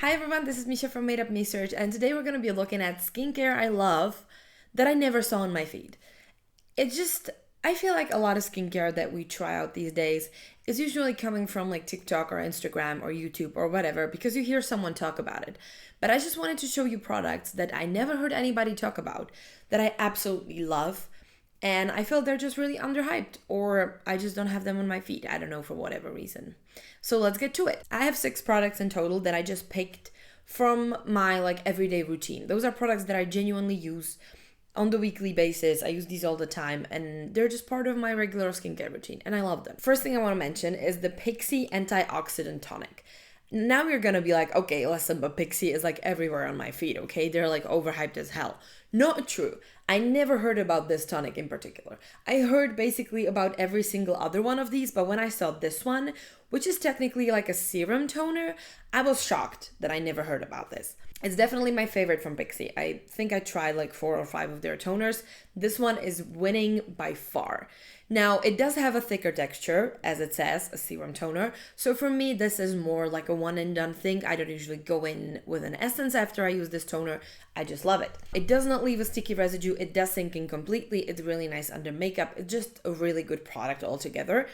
Hi everyone, this is Misha from Made Up Research, and today we're going to be looking at skincare I love that I never saw on my feed. I feel like a lot of skincare that we try out these days is usually coming from like TikTok or Instagram or YouTube or whatever because you hear someone talk about it. But I just wanted to show you products that I never heard anybody talk about that I absolutely love. And I feel they're just really underhyped, or I just don't have them on my feed. I don't know, for whatever reason. So let's get to it. I have 6 products in total that I just picked from my like everyday routine. Those are products that I genuinely use on the weekly basis. I use these all the time and they're just part of my regular skincare routine and I love them. First thing I want to mention is the Pixi Antioxidant Tonic. Now you're gonna be like, okay, listen, but Pixi is like everywhere on my feed, okay? They're like overhyped as hell. Not true. I never heard about this tonic in particular. I heard basically about every single other one of these, but when I saw this one, which is technically like a serum toner, I was shocked that I never heard about this. It's definitely my favorite from Pixi. I think I tried like 4 or 5 of their toners. This one is winning by far. Now, it does have a thicker texture, as it says, a serum toner. So for me, this is more like a one and done thing. I don't usually go in with an essence after I use this toner. I just love it. It does not leave a sticky residue. It does sink in completely. It's really nice under makeup. It's just a really good product altogether.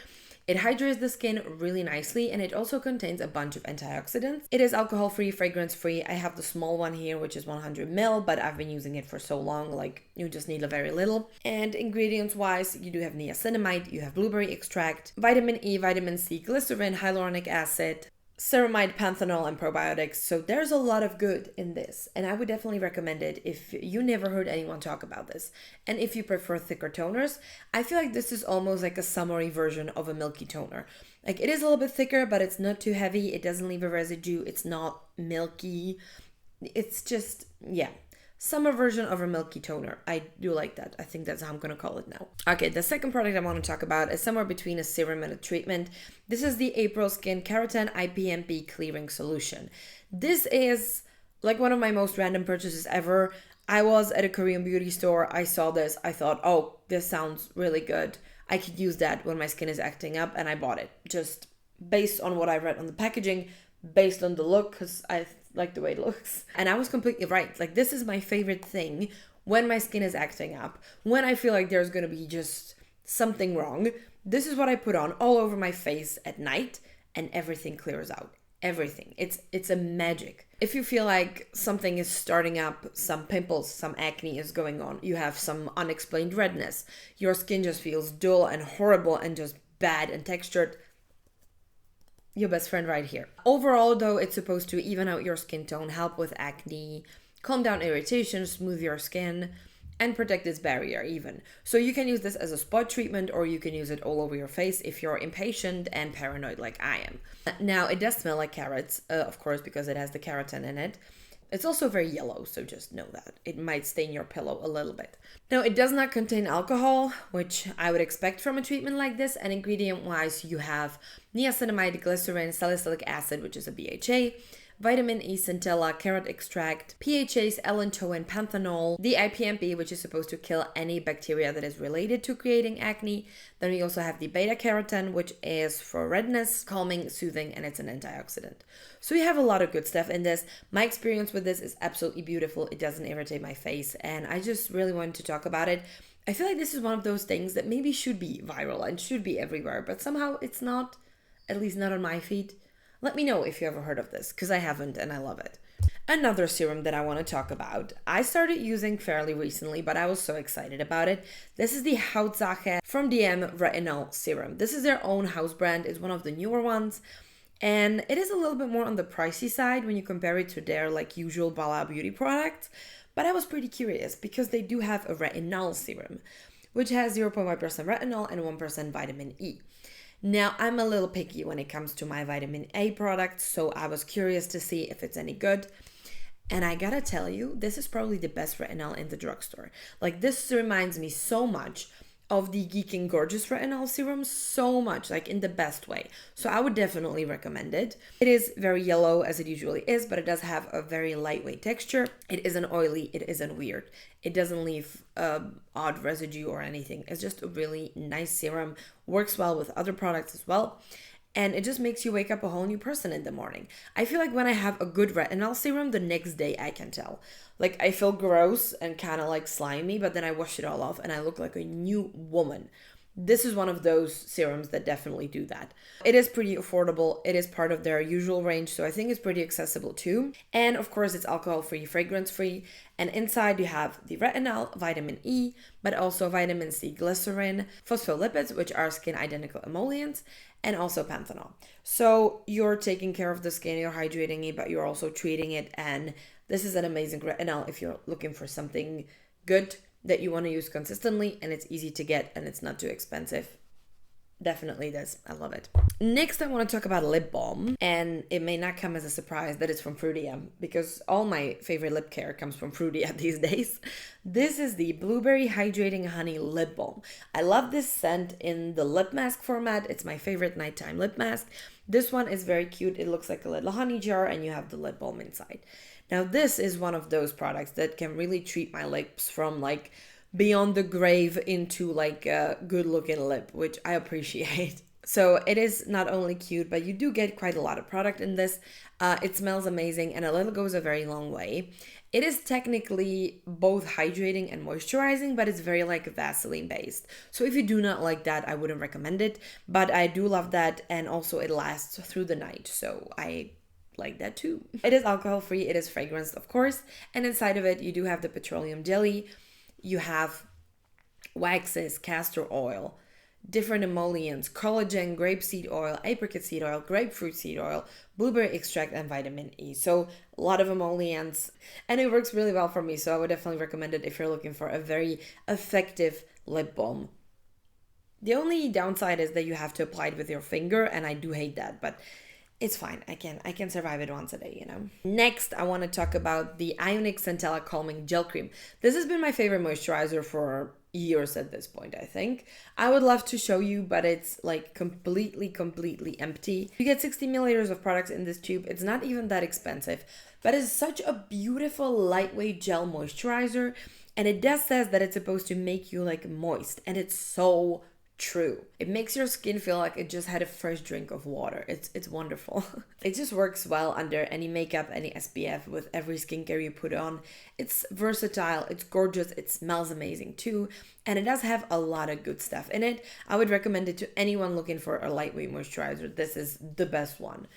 It hydrates the skin really nicely and it also contains a bunch of antioxidants. It is alcohol-free, fragrance-free. I have the small one here, which is 100 ml, but I've been using it for so long, like you just need a very little. And ingredients-wise, you do have niacinamide, you have blueberry extract, vitamin E, vitamin C, glycerin, hyaluronic acid, ceramide, panthenol, and probiotics. So there's a lot of good in this, and I would definitely recommend it if you never heard anyone talk about this. And if you prefer thicker toners, I feel like this is almost like a summery version of a milky toner. Like it is a little bit thicker, but it's not too heavy. It doesn't leave a residue. It's not milky. It's just, yeah. Summer version of a milky toner. I do like that. I think that's how I'm gonna call it now. Okay, the second product I want to talk about is somewhere between a serum and a treatment. This is the Aprilskin Carotene IPMP Clearing Solution. This is like one of my most random purchases ever. I was at a Korean beauty store. I saw this. I thought, oh, this sounds really good. I could use that when my skin is acting up, and I bought it just based on what I read on the packaging, based on the look, because I like the way it looks. And I was completely right. Like, this is my favorite thing when my skin is acting up, when I feel like there's gonna be just something wrong. This is what I put on all over my face at night and everything clears out. Everything. It's a magic. If you feel like something is starting up, some pimples, some acne is going on, you have some unexplained redness, your skin just feels dull and horrible and just bad and textured, your best friend right here. Overall though, it's supposed to even out your skin tone, help with acne, calm down irritation, smooth your skin, and protect its barrier even. So you can use this as a spot treatment or you can use it all over your face if you're impatient and paranoid like I am. Now, it does smell like carrots, of course, because it has the carotene in it. It's also very yellow, so just know that. It might stain your pillow a little bit. Now, it does not contain alcohol, which I would expect from a treatment like this, and ingredient-wise, you have niacinamide, glycerin, salicylic acid, which is a BHA, vitamin E, Centella, carrot extract, PHAs, allantoin, panthenol, the IPMP, which is supposed to kill any bacteria that is related to creating acne. Then we also have the beta-carotene, which is for redness, calming, soothing, and it's an antioxidant. So we have a lot of good stuff in this. My experience with this is absolutely beautiful. It doesn't irritate my face, and I just really wanted to talk about it. I feel like this is one of those things that maybe should be viral and should be everywhere, but somehow it's not, at least not on my feed. Let me know if you ever heard of this, because I haven't and I love it. Another serum that I want to talk about, I started using fairly recently, but I was so excited about it. This is the hautsache from DM Retinal Serum. This is their own house brand. It's one of the newer ones. And it is a little bit more on the pricey side when you compare it to their like usual Bala beauty products. But I was pretty curious because they do have a retinol serum, which has 0.1% retinol and 1% vitamin E. Now, I'm a little picky when it comes to my vitamin A products, so I was curious to see if it's any good. And I gotta tell you, this is probably the best retinol in the drugstore. Like, this reminds me so much of the Geeking Gorgeous Retinol Serum, so much, like in the best way. So I would definitely recommend it. It is very yellow, as it usually is, but it does have a very lightweight texture. It isn't oily, it isn't weird. It doesn't leave odd residue or anything. It's just a really nice serum, works well with other products as well. and it just makes you wake up a whole new person in the morning. I feel like when I have a good retinol serum, the next day I can tell. Like, I feel gross and kind of like slimy, but then I wash it all off and I look like a new woman. This is one of those serums that definitely do that. It is pretty affordable. It is part of their usual range, so I think it's pretty accessible too. And of course, it's alcohol-free, fragrance-free. And inside you have the retinol, vitamin E, but also vitamin C glycerin, phospholipids, which are skin identical emollients, and also panthenol. So you're taking care of the skin, you're hydrating it, but you're also treating it. And this is an amazing retinol if you're looking for something good that you want to use consistently, and it's easy to get and it's not too expensive. Definitely this. I love it. Next, I want to talk about lip balm, and it may not come as a surprise that it's from Frudia, because all my favorite lip care comes from Frudia these days. This is the Blueberry Hydrating Honey Lip Balm. I love this scent in the lip mask format. It's my favorite nighttime lip mask. This one is very cute. It looks like a little honey jar, and you have the lip balm inside. Now, this is one of those products that can really treat my lips from like beyond the grave into like a good looking lip, which I appreciate. So it is not only cute, but you do get quite a lot of product in this. It smells amazing, and a little goes a very long way. It is technically both hydrating and moisturizing, but it's very like Vaseline based. So if you do not like that, I wouldn't recommend it, but I do love that. And also it lasts through the night. So I like that too. It is alcohol free, it is fragranced, of course, and inside of it you do have the petroleum jelly, you have waxes, castor oil, different emollients, collagen, grapeseed oil, apricot seed oil, grapefruit seed oil, blueberry extract, and vitamin E. So a lot of emollients, and it works really well for me, so I would definitely recommend it if you're looking for a very effective lip balm. The only downside is that you have to apply it with your finger, and I do hate that, but it's fine. I can survive it once a day, you know. Next, I want to talk about the IUnik Centella Calming Gel Cream. This has been my favorite moisturizer for years at this point, I think. I would love to show you, but it's like completely empty. You get 60 milliliters of products in this tube. It's not even that expensive, but it's such a beautiful lightweight gel moisturizer. And it does says that it's supposed to make you like moist, and it's so true. It makes your skin feel like it just had a fresh drink of water. It's wonderful. It just works well under any makeup, any SPF, with every skincare you put on. It's versatile, it's gorgeous, it smells amazing too, and it does have a lot of good stuff in it. I would recommend it to anyone looking for a lightweight moisturizer. This is the best one.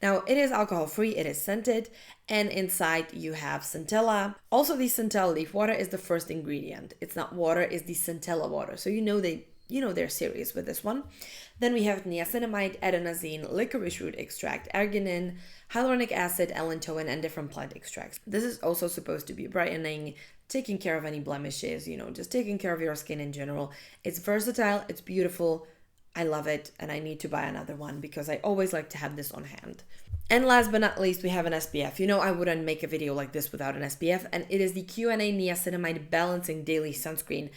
Now, it is alcohol free, it is scented, and inside you have Centella. Also, the Centella leaf water is the first ingredient. It's not water, it's the Centella water. So you know they're serious with this one. Then we have niacinamide, adenosine, licorice root extract, arginine, hyaluronic acid, allantoin, and different plant extracts. This is also supposed to be brightening, taking care of any blemishes, just taking care of your skin in general. It's versatile, it's beautiful. I love it, and I need to buy another one because I always like to have this on hand. And last but not least, we have an SPF. I wouldn't make a video like this without an SPF, and it is the Q&A Niacinamide Balancing Daily Sunscreen.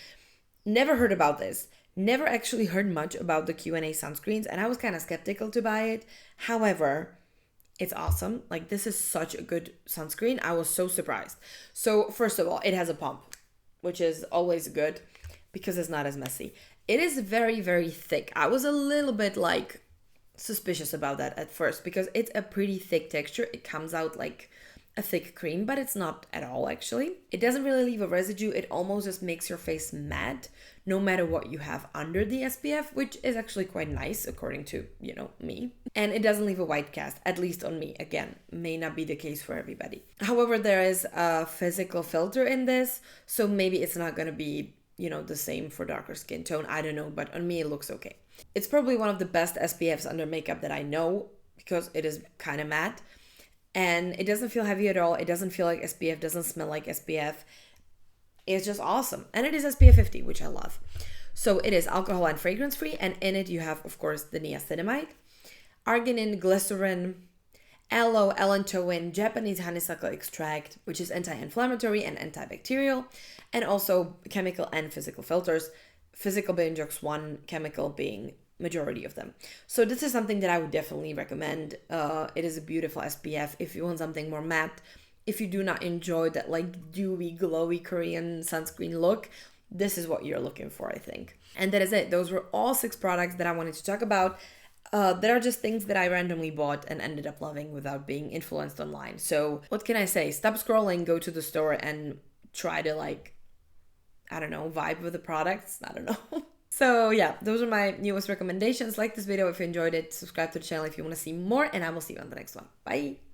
Never heard about this. Never actually heard much about the Q&A sunscreens, and I was kind of skeptical to buy it. However, it's awesome. Like, this is such a good sunscreen. I was so surprised. So first of all, it has a pump, which is always good because it's not as messy. It is very, very thick. I was a little bit like suspicious about that at first because it's a pretty thick texture. It comes out like a thick cream, but it's not at all actually. It doesn't really leave a residue. It almost just makes your face matte no matter what you have under the SPF, which is actually quite nice according to, me. And it doesn't leave a white cast, at least on me. Again, may not be the case for everybody. However, there is a physical filter in this, so maybe it's not going to be, the same for darker skin tone. I don't know, but on me it looks okay. It's probably one of the best SPFs under makeup that I know because it is kind of matte. And it doesn't feel heavy at all. It doesn't feel like SPF, doesn't smell like SPF. It's just awesome. And it is SPF 50, which I love. So it is alcohol and fragrance free. And in it you have, of course, the niacinamide, arginine, glycerin, aloe, allantoin, Japanese honeysuckle extract, which is anti-inflammatory and antibacterial, and also chemical and physical filters. Physical being just one, chemical being majority of them. So this is something that I would definitely recommend. It is a beautiful SPF if you want something more matte. If you do not enjoy that like dewy, glowy Korean sunscreen look, this is what you're looking for, I think. And that is it. Those were all 6 products that I wanted to talk about. There are just things that I randomly bought and ended up loving without being influenced online. So what can I say? Stop scrolling, go to the store and try to like, I don't know, vibe with the products. I don't know. So yeah, those are my newest recommendations. Like this video if you enjoyed it. Subscribe to the channel if you want to see more, and I will see you on the next one. Bye.